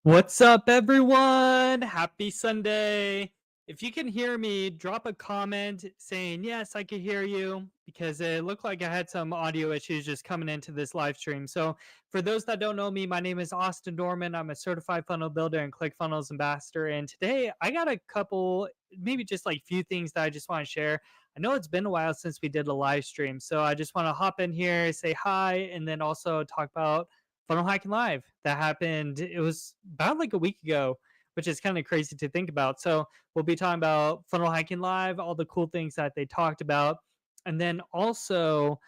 What's up, everyone? Happy Sunday. If you can hear me, drop a comment saying, yes, I can hear you, because it looked like I had some audio issues just coming into this live stream. So, for those that don't know me, my name is Austin Dorman. I'm a certified funnel builder and ClickFunnels ambassador. And today I got a couple, maybe just like few things that I just want to share. I know it's been a while since we did a live stream. So, I just want to hop in here, say hi, and then also talk about Funnel Hacking Live that happened. It was about like a week ago, which is kind of crazy to think about. So we'll be talking about Funnel Hacking Live, all the cool things that they talked about. And then also,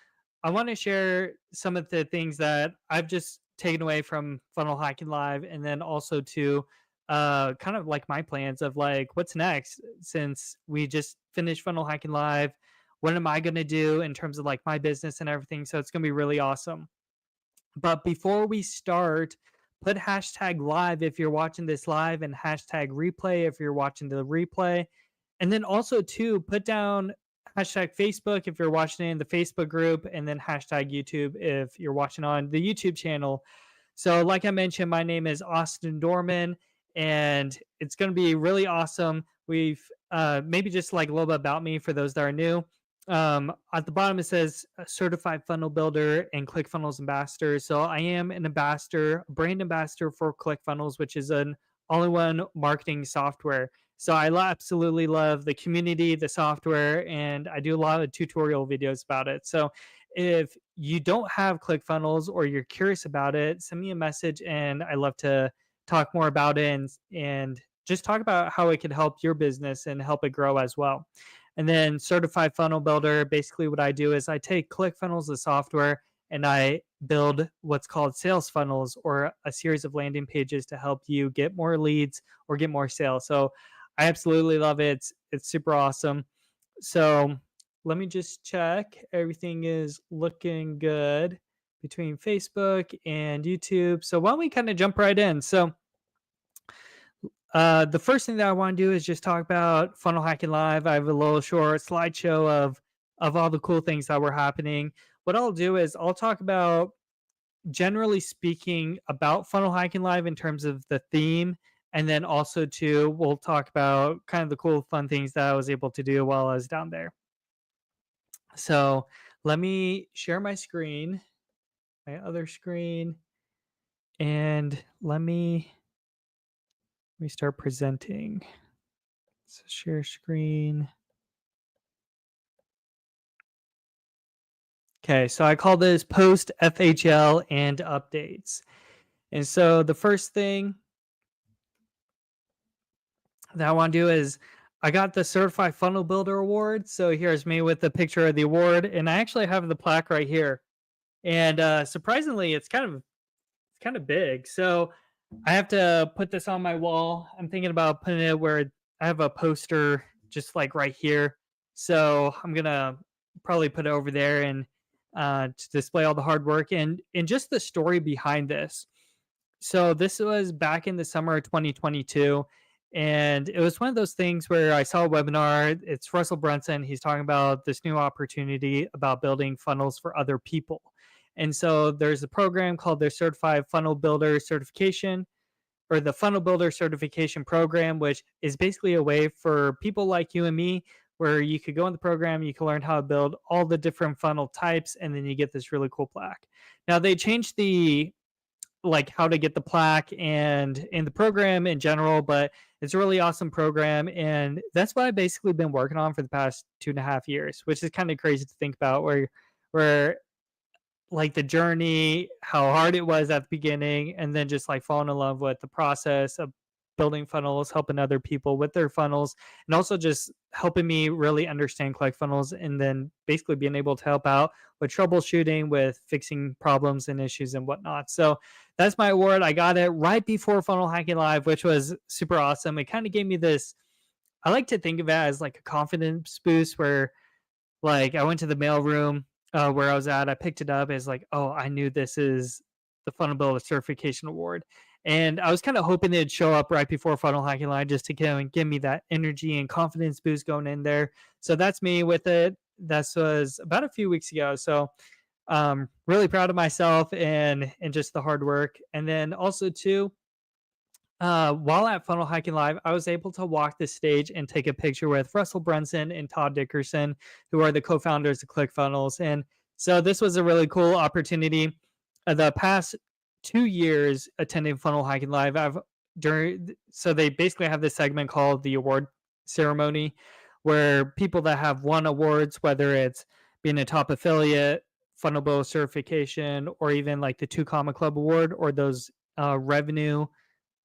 I want to share some of the things that I've just taken away from Funnel Hacking Live. And then also to kind of like my plans of like what's next since we just finished Funnel Hacking Live. What am I going to do in terms of like my business and everything? So it's going to be really awesome. But before we start, put hashtag live if you're watching this live and hashtag replay if you're watching the replay. And then also, too, put down hashtag Facebook if you're watching it in the Facebook group, and then hashtag YouTube if you're watching on the YouTube channel. So, like I mentioned, my name is Austin Dorman, and it's going to be really awesome. We've maybe just like a little bit about me for those that are new. At the bottom, it says certified funnel builder and ClickFunnels ambassador. So I am an ambassador, brand ambassador for ClickFunnels, which is an all-in-one marketing software. So I absolutely love the community, the software, and I do a lot of tutorial videos about it. So if you don't have ClickFunnels or you're curious about it, send me a message, and I love to talk more about it and just talk about how it could help your business and help it grow as well. And then certified funnel builder, basically what I do is I take ClickFunnels, the software, and I build what's called sales funnels or a series of landing pages to help you get more leads or get more sales. So I absolutely love it. It's super awesome. So let me just check. Everything is looking good between Facebook and YouTube. So why don't we kind of jump right in? So the first thing that I want to do is just talk about Funnel Hacking Live. I have a little short slideshow of all the cool things that were happening. What I'll do is I'll talk about, generally speaking, about Funnel Hacking Live in terms of the theme, and then also too we'll talk about kind of the cool fun things that I was able to do while I was down there. So let me share my screen, my other screen, and let me start presenting. So share screen. Okay, so I call this post FHL and updates. And so the first thing that I want to do is I got the Certified Funnel Builder Award. So here's me with the picture of the award, and I actually have the plaque right here. And surprisingly, it's kind of big. So I have to put this on my wall. I'm thinking about putting it where I have a poster just like right here. So I'm gonna probably put it over there and to display all the hard work and just the story behind this. So this was back in the summer of 2022. And it was one of those things where I saw a webinar. It's Russell Brunson. He's talking about this new opportunity about building funnels for other people. And so there's a program called the Certified Funnel Builder Certification, or the Funnel Builder Certification Program, which is basically a way for people like you and me, where you could go in the program, you can learn how to build all the different funnel types, and then you get this really cool plaque. Now they changed the like how to get the plaque and in the program in general, but it's a really awesome program, and that's what I've basically been working on for the past 2.5 years, which is kind of crazy to think about. Where like the journey, how hard it was at the beginning, and then just like falling in love with the process of building funnels, helping other people with their funnels, and also just helping me really understand ClickFunnels, and then basically being able to help out with troubleshooting, with fixing problems and issues and whatnot. So that's my award. I got it right before Funnel Hacking Live, which was super awesome. It kind of gave me this, I like to think of it as like a confidence boost where like I went to the mailroom where I was at. I picked it up as like, oh, I knew this is the Funnel Builder Certification Award, and I was kind of hoping it'd show up right before Funnel Hacking Live just to give me that energy and confidence boost going in there. So that's me with it. That was about a few weeks ago. So really proud of myself and just the hard work. And then also too, While at Funnel Hacking Live, I was able to walk the stage and take a picture with Russell Brunson and Todd Dickerson, who are the co-founders of ClickFunnels. And so this was a really cool opportunity. The past 2 years attending Funnel Hacking Live, so they basically have this segment called the award ceremony, where people that have won awards, whether it's being a top affiliate, Funnelbo certification, or even like the Two Comma Club Award or those revenue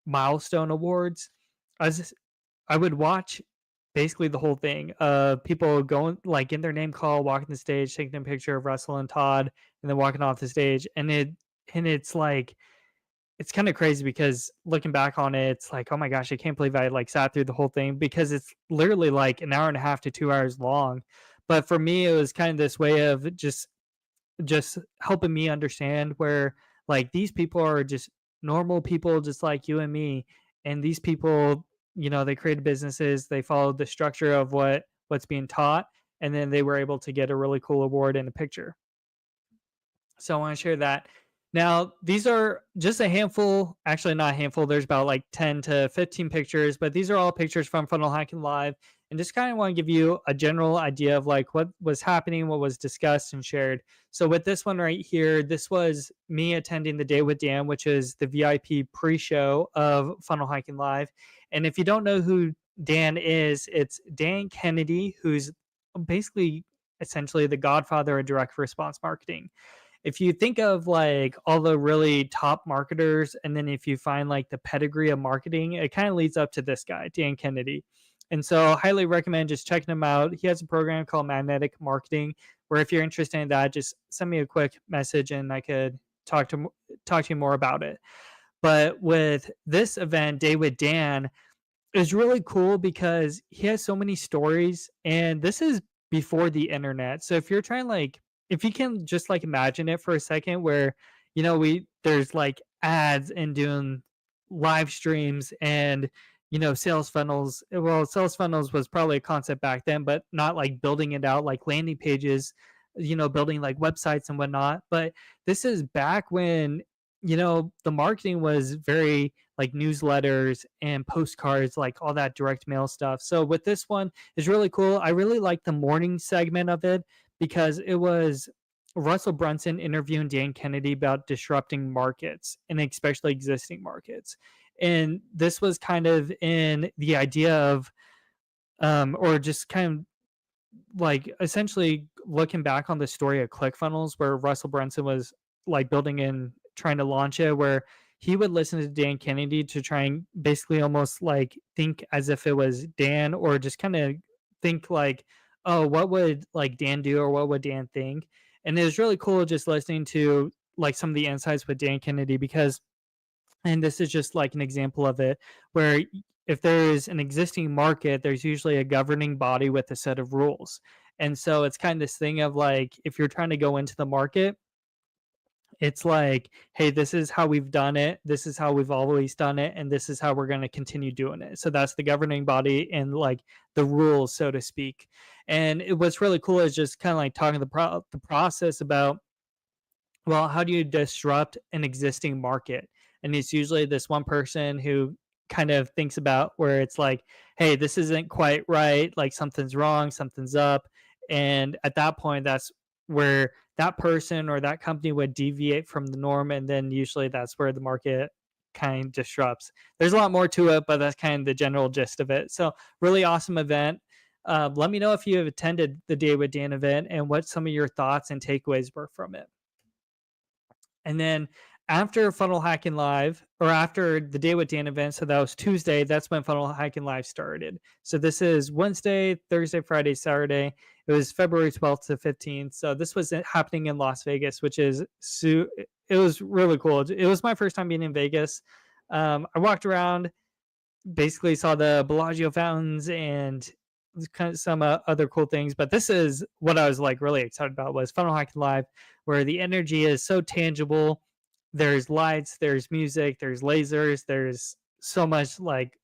milestone awards. I would watch basically the whole thing. People going like in their name call, walking the stage, taking a picture of Russell and Todd, and then walking off the stage. And it's like it's kind of crazy because looking back on it, it's like, oh my gosh, I can't believe I like sat through the whole thing because it's literally like an hour and a half to 2 hours long. But for me, it was kind of this way of just helping me understand where like these people are just normal people just like you and me, and these people, they created businesses, they followed the structure of what's being taught, and then they were able to get a really cool award and a picture. So I want to share that. Now, these are just a handful, actually not a handful, there's about like 10 to 15 pictures, but these are all pictures from Funnel Hacking Live, and just kind of want to give you a general idea of like what was happening, what was discussed and shared. So with this one right here, this was me attending the Day with Dan, which is the VIP pre-show of Funnel Hacking Live. And if you don't know who Dan is, it's Dan Kennedy, who's basically essentially the godfather of direct response marketing. If you think of like all the really top marketers, and then if you find like the pedigree of marketing, it kind of leads up to this guy, Dan Kennedy. And so highly recommend just checking him out. He has a program called Magnetic Marketing, where if you're interested in that, just send me a quick message and I could talk to you more about it. But with this event, Day with Dan, is really cool because he has so many stories, and this is before the internet. So if you're trying like if you can just like imagine it for a second where we there's like ads and doing live streams and sales funnels. Well, sales funnels was probably a concept back then, but not like building it out like landing pages, building like websites and whatnot. But this is back when the marketing was very like newsletters and postcards, like all that direct mail stuff. So with this one is really cool. I really like the morning segment of it because it was Russell Brunson interviewing Dan Kennedy about disrupting markets and especially existing markets. And this was kind of in the idea of or just kind of like essentially looking back on the story of ClickFunnels, where Russell Brunson was like building and trying to launch it, where he would listen to Dan Kennedy to try and basically almost like think as if it was Dan, or just kind of think like, oh, what would like Dan do, or what would Dan think? And it was really cool just listening to like some of the insights with Dan Kennedy, because and this is just like an example of it, where if there is an existing market, there's usually a governing body with a set of rules. And so it's kind of this thing of like, if you're trying to go into the market, it's like, hey, this is how we've done it, this is how we've always done it, and this is how we're going to continue doing it. So that's the governing body and like the rules, so to speak. And what's really cool is just kind of like talking the process about, well, how do you disrupt an existing market? And it's usually this one person who kind of thinks about where it's like, hey, this isn't quite right, like something's wrong, something's up. And at that point, that's where that person or that company would deviate from the norm. And then usually that's where the market kind of disrupts. There's a lot more to it, but that's kind of the general gist of it. So, really awesome event. Let me know if you have attended the Day with Dan event and what some of your thoughts and takeaways were from it. And then after Funnel Hacking Live, or after the Day with Dan event, so that was Tuesday, that's when Funnel Hacking Live started. So this is Wednesday, Thursday, Friday, Saturday. It was February 12th to 15th. So this was happening in Las Vegas, which is, it was really cool. It was my first time being in Vegas. I walked around, basically saw the Bellagio fountains and kind of some other cool things. But this is what I was like really excited about, was Funnel Hacking Live, where the energy is so tangible. There's lights, there's music, there's lasers, there's so much like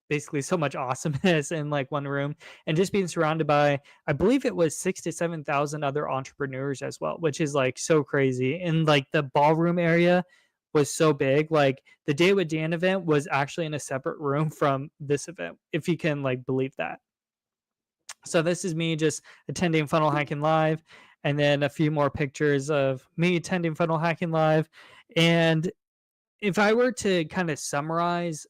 basically so much awesomeness in like one room, and just being surrounded by, I believe it was 6 to 7,000 other entrepreneurs as well, which is like so crazy. In like the ballroom area, was so big. Like the Day with Dan event was actually in a separate room from this event, if you can like believe that. So this is me just attending Funnel Hacking Live, and then a few more pictures of me attending Funnel Hacking Live. And if I were to kind of summarize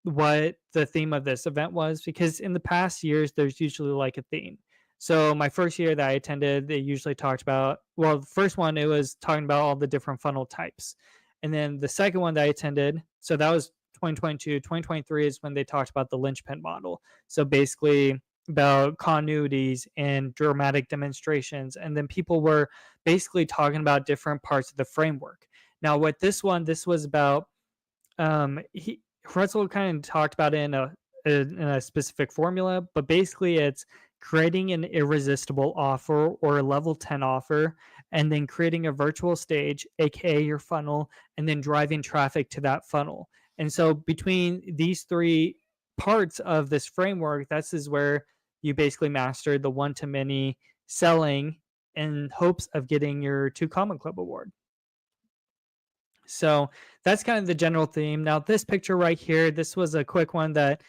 what the theme of this event was, because in the past years there's usually like a theme. So my first year that I attended, they usually talked about, well, the first one, it was talking about all the different funnel types. And then the second one that I attended, so that was 2022. 2023 is when they talked about the linchpin model. So basically about continuities and dramatic demonstrations. And then people were basically talking about different parts of the framework. Now with this was about, he Russell kind of talked about it in a specific formula, but basically it's creating an irresistible offer or a level 10 offer, and then creating a virtual stage, aka your funnel, and then driving traffic to that funnel. And so between these three parts of this framework, this is where you basically master the one to many selling in hopes of getting your 2 Common Club award. So that's kind of the general theme. Now, this picture right here, this was a quick one that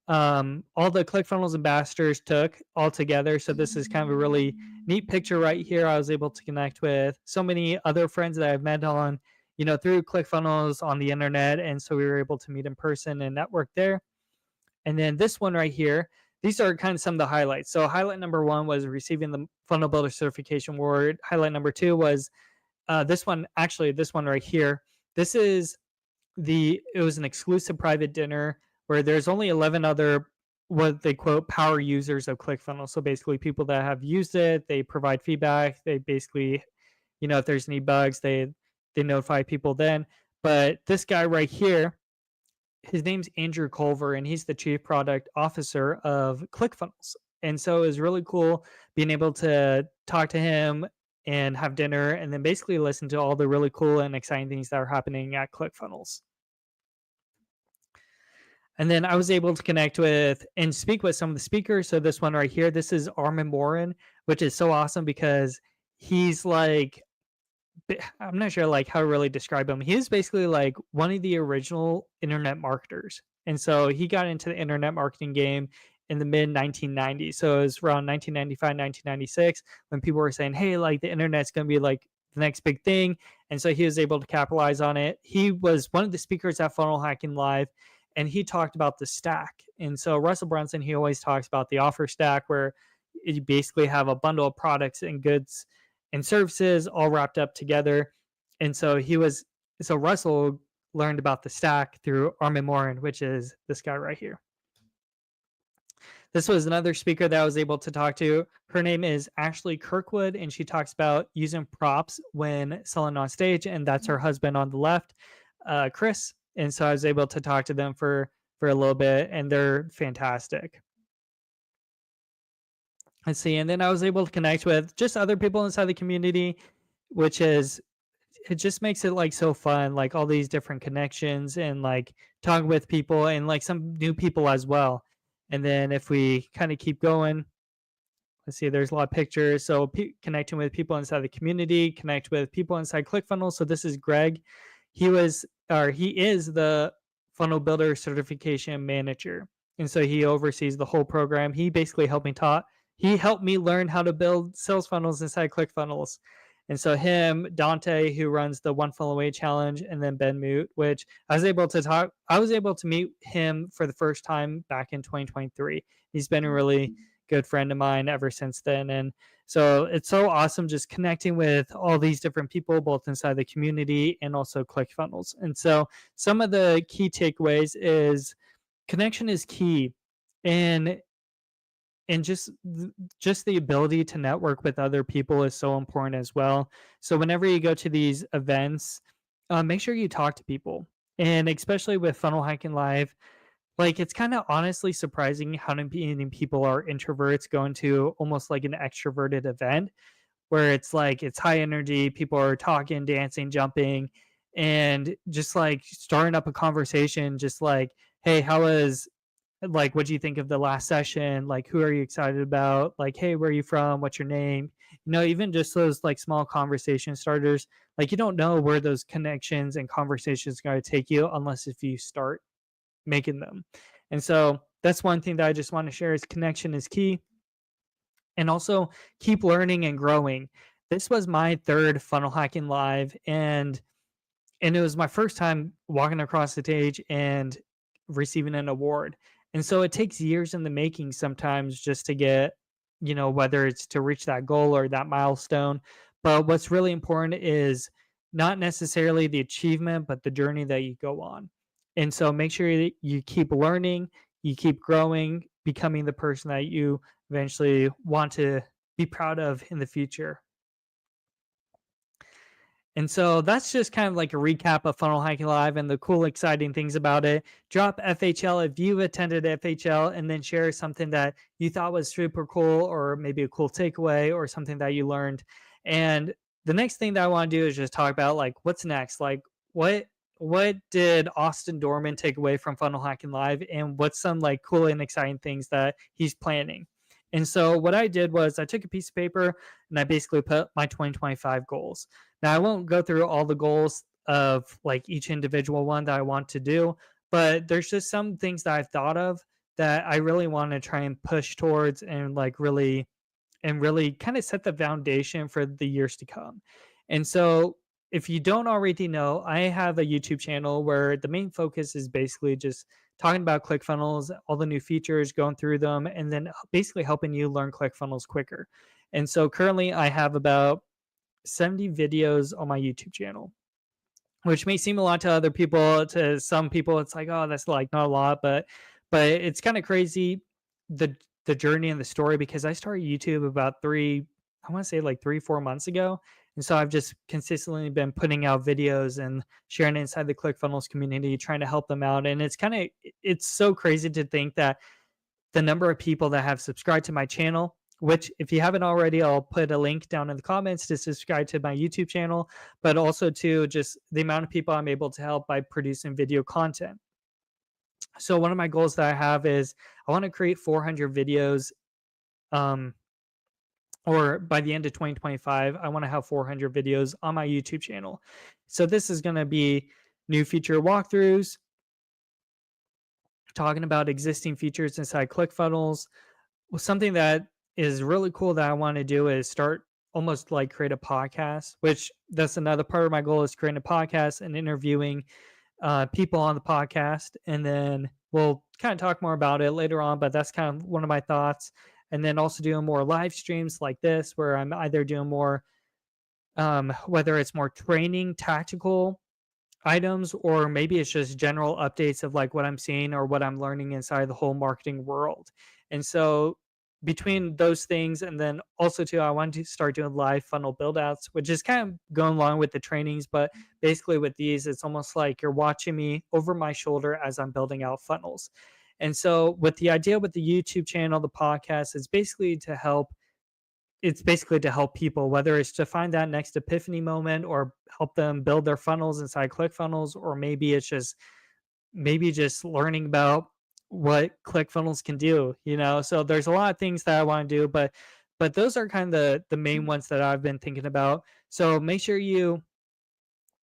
all the ClickFunnels ambassadors took all together. So this is kind of a really neat picture right here. I was able to connect with so many other friends that I've met on, through ClickFunnels on the internet. And so we were able to meet in person and network there. And then this one right here, these are kind of some of the highlights. So highlight number 1 was receiving the Funnel Builder Certification Award. Highlight number 2 was this one right here. It was an exclusive private dinner where there's only 11 other, what they quote, power users of ClickFunnels. So basically people that have used it, they provide feedback. They basically, if there's any bugs, they notify people then. But this guy right here, his name's Andrew Culver, and he's the chief product officer of ClickFunnels. And so it was really cool being able to talk to him and have dinner, and then basically listen to all the really cool and exciting things that are happening at ClickFunnels. And then I was able to connect with and speak with some of the speakers. So this one right here, this is Armin Morin, which is so awesome because he's like, I'm not sure like how to really describe him. He's basically like one of the original internet marketers. And so he got into the internet marketing game in the mid 1990s. So it was around 1995, 1996 when people were saying, hey, like the internet's going to be like the next big thing. And so he was able to capitalize on it. He was one of the speakers at Funnel Hacking Live, and he talked about the stack. And so Russell Brunson, he always talks about the offer stack, where you basically have a bundle of products and goods and services all wrapped up together. And so Russell learned about the stack through Armin Morin, which is this guy right here. This was another speaker that I was able to talk to. Her name is Ashley Kirkwood, and she talks about using props when selling on stage, and that's her husband on the left, Chris. And so I was able to talk to them for a little bit, and they're fantastic. Let's see. And then I was able to connect with just other people inside the community, it just makes it like so fun, like all these different connections and like talking with people and like some new people as well. And then if we kind of keep going, let's see, there's a lot of pictures. So connecting with people inside the community, connect with people inside ClickFunnels. So this is Greg. He is the Funnel Builder Certification Manager. And so he oversees the whole program. He basically helped me learn how to build sales funnels inside ClickFunnels. And so him, Dante, who runs the One Funnel Away Challenge, and then Ben Moot, which I was able to meet him for the first time back in 2023. He's been a really good friend of mine ever since then. And so it's so awesome just connecting with all these different people, both inside the community and also ClickFunnels. And so some of the key takeaways is connection is key. And just the ability to network with other people is so important as well. So whenever you go to these events, make sure you talk to people. And especially with Funnel Hacking Live, like it's kind of honestly surprising how many people are introverts going to almost like an extroverted event where it's like it's high energy, people are talking, dancing, jumping, and just like starting up a conversation, just like, hey, how was like, what do you think of the last session? Like, who are you excited about? Like, hey, where are you from? What's your name? Even just those like small conversation starters. Like, you don't know where those connections and conversations are going to take you unless if you start making them. And so that's one thing that I just want to share is connection is key. And also keep learning and growing. This was my third funnel hacking live, and it was my first time walking across the stage and receiving an award. And so it takes years in the making sometimes just to get, whether it's to reach that goal or that milestone. But what's really important is not necessarily the achievement, but the journey that you go on. And so make sure that you keep learning, you keep growing, becoming the person that you eventually want to be proud of in the future. And so that's just kind of like a recap of Funnel Hacking Live and the cool, exciting things about it. Drop FHL if you've attended FHL, and then share something that you thought was super cool, or maybe a cool takeaway or something that you learned. And the next thing that I want to do is just talk about like what's next. Like what did Austin Dorman take away from Funnel Hacking Live, and what's some like cool and exciting things that he's planning. And so what I did was I took a piece of paper and I basically put my 2025 goals. Now, I won't go through all the goals of like each individual one that I want to do, but there's just some things that I've thought of that I really want to try and push towards, and like really kind of set the foundation for the years to come. And so if you don't already know, I have a YouTube channel where the main focus is basically just talking about ClickFunnels, all the new features, going through them, and then basically helping you learn ClickFunnels quicker. And so currently I have about 70 videos on my YouTube channel, which may seem a lot to other people. To some people, it's like, oh, that's like not a lot, but it's kind of crazy the journey and the story, because I started YouTube about I want to say like 3-4 months ago. And so I've just consistently been putting out videos and sharing inside the ClickFunnels community, trying to help them out. And it's so crazy to think that the number of people that have subscribed to my channel, which if you haven't already, I'll put a link down in the comments to subscribe to my YouTube channel, but also to just the amount of people I'm able to help by producing video content. So one of my goals that I have is I want to create 400 videos, or by the end of 2025, I want to have 400 videos on my YouTube channel. So this is going to be new feature walkthroughs, talking about existing features inside ClickFunnels. Well, something that is really cool that I want to do is start almost like create a podcast, which that's another part of my goal, is creating a podcast and interviewing people on the podcast. And then we'll kind of talk more about it later on, but that's kind of one of my thoughts. And then also doing more live streams like this, where I'm either doing more, whether it's more training, tactical items, or maybe it's just general updates of like what I'm seeing or what I'm learning inside the whole marketing world. And so between those things, and then also too, I wanted to start doing live funnel build outs, which is kind of going along with the trainings, but basically with these, it's almost like you're watching me over my shoulder as I'm building out funnels. And so with the idea with the YouTube channel, the podcast, is basically to help people, whether it's to find that next epiphany moment or help them build their funnels inside ClickFunnels, or maybe it's just learning about what ClickFunnels can do. So there's a lot of things that I want to do, but those are kind of the main ones that I've been thinking about. So make sure you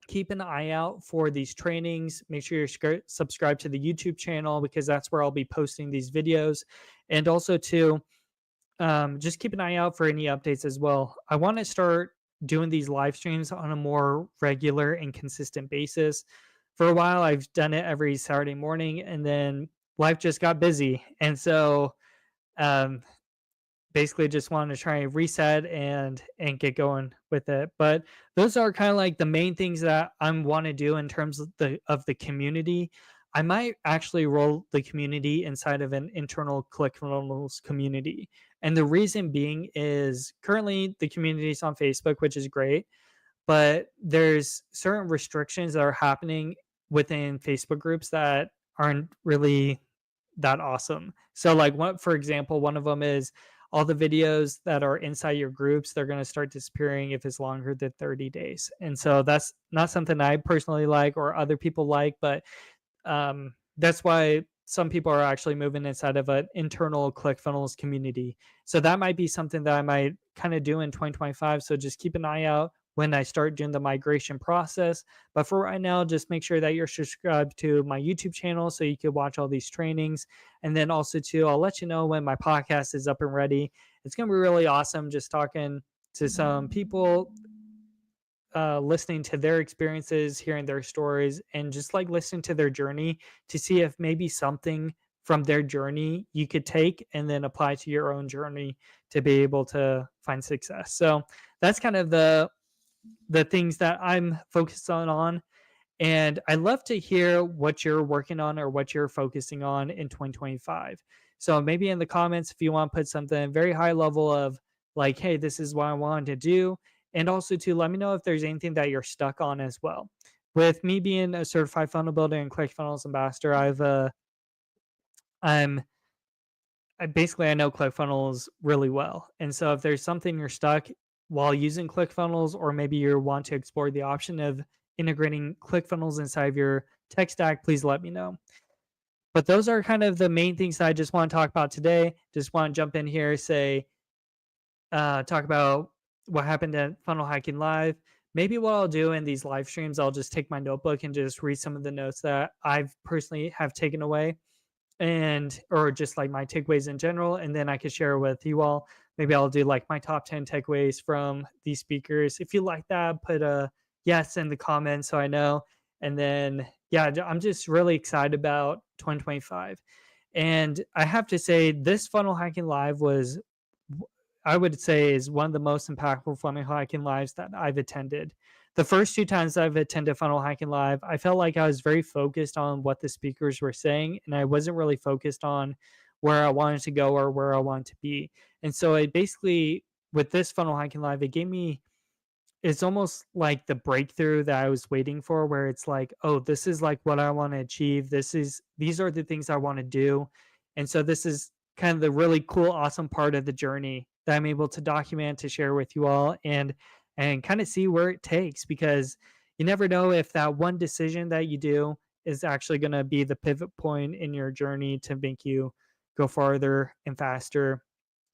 keep an eye out for these trainings. Make sure you're subscribed to the YouTube channel, because that's where I'll be posting these videos. And also to just keep an eye out for any updates as well. I want to start doing these live streams on a more regular and consistent basis. For a while, I've done it every Saturday morning, and then life just got busy. And so basically just wanted to try and reset and get going with it. But those are kind of like the main things that I want to do in terms of the community. I might actually roll the community inside of an internal ClickFunnels community. And the reason being is currently the community is on Facebook, which is great, but there's certain restrictions that are happening within Facebook groups that aren't really that awesome. So like for example, one of them is all the videos that are inside your groups, they're going to start disappearing if it's longer than 30 days. And so that's not something I personally like or other people like, but that's why some people are actually moving inside of an internal ClickFunnels community. So that might be something that I might kind of do in 2025. So just keep an eye out when I start doing the migration process. But for right now, just make sure that you're subscribed to my YouTube channel so you can watch all these trainings. And then also too, I'll let you know when my podcast is up and ready. It's going to be really awesome just talking to some people, listening to their experiences, hearing their stories, and just like listening to their journey to see if maybe something from their journey you could take and then apply to your own journey to be able to find success. So that's kind of the things that I'm focused on. And I'd love to hear what you're working on or what you're focusing on in 2025. So maybe in the comments, if you want to put something very high level of like, hey, this is what I wanted to do. And also to let me know if there's anything that you're stuck on as well. With me being a certified funnel builder and ClickFunnels ambassador, I'm I know ClickFunnels really well. And so if there's something you're stuck while using ClickFunnels, or maybe you want to explore the option of integrating ClickFunnels inside of your tech stack, please let me know. But those are kind of the main things that I just want to talk about today. Just want to jump in here, talk about what happened at Funnel Hacking Live. Maybe what I'll do in these live streams, I'll just take my notebook and just read some of the notes that I've personally have taken away, and or just like my takeaways in general, and then I could share with you all. Maybe I'll do like my top 10 takeaways from these speakers. If you like that, put a yes in the comments so I know. And then yeah, I'm just really excited about 2025. And I have to say, this Funnel Hacking Live was, I would say, is one of the most impactful funnel hacking lives that I've attended. The first two times I've attended Funnel Hacking Live, I felt like I was very focused on what the speakers were saying, and I wasn't really focused on where I wanted to go or where I wanted to be. And so it basically, with this Funnel Hacking Live, it gave me, it's almost like the breakthrough that I was waiting for, where it's like, oh, this is like what I want to achieve. These are the things I want to do. And so this is kind of the really cool, awesome part of the journey that I'm able to document, to share with you all, and kind of see where it takes, because you never know if that one decision that you do is actually going to be the pivot point in your journey to make you go farther and faster,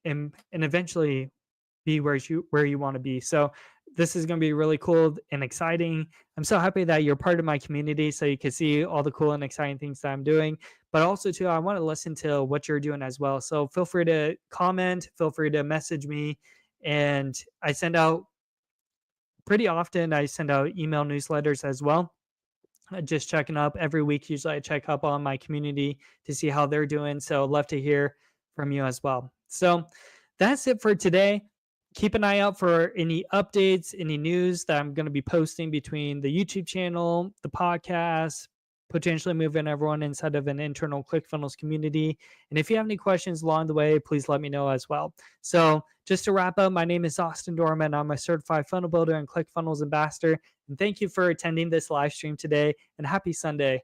and eventually be where you want to be. So this is going to be really cool and exciting. I'm so happy that you're part of my community so you can see all the cool and exciting things that I'm doing. But also too, I want to listen to what you're doing as well. So feel free to comment, feel free to message me. And I send out pretty often, I send out email newsletters as well. Just checking up every week. Usually I check up on my community to see how they're doing. So love to hear from you as well. So that's it for today. Keep an eye out for any updates, any news that I'm going to be posting between the YouTube channel, the podcast, potentially moving everyone inside of an internal ClickFunnels community. And if you have any questions along the way, please let me know as well. So just to wrap up, my name is Austin Dorman. I'm a certified funnel builder and ClickFunnels ambassador. And thank you for attending this live stream today, and happy Sunday.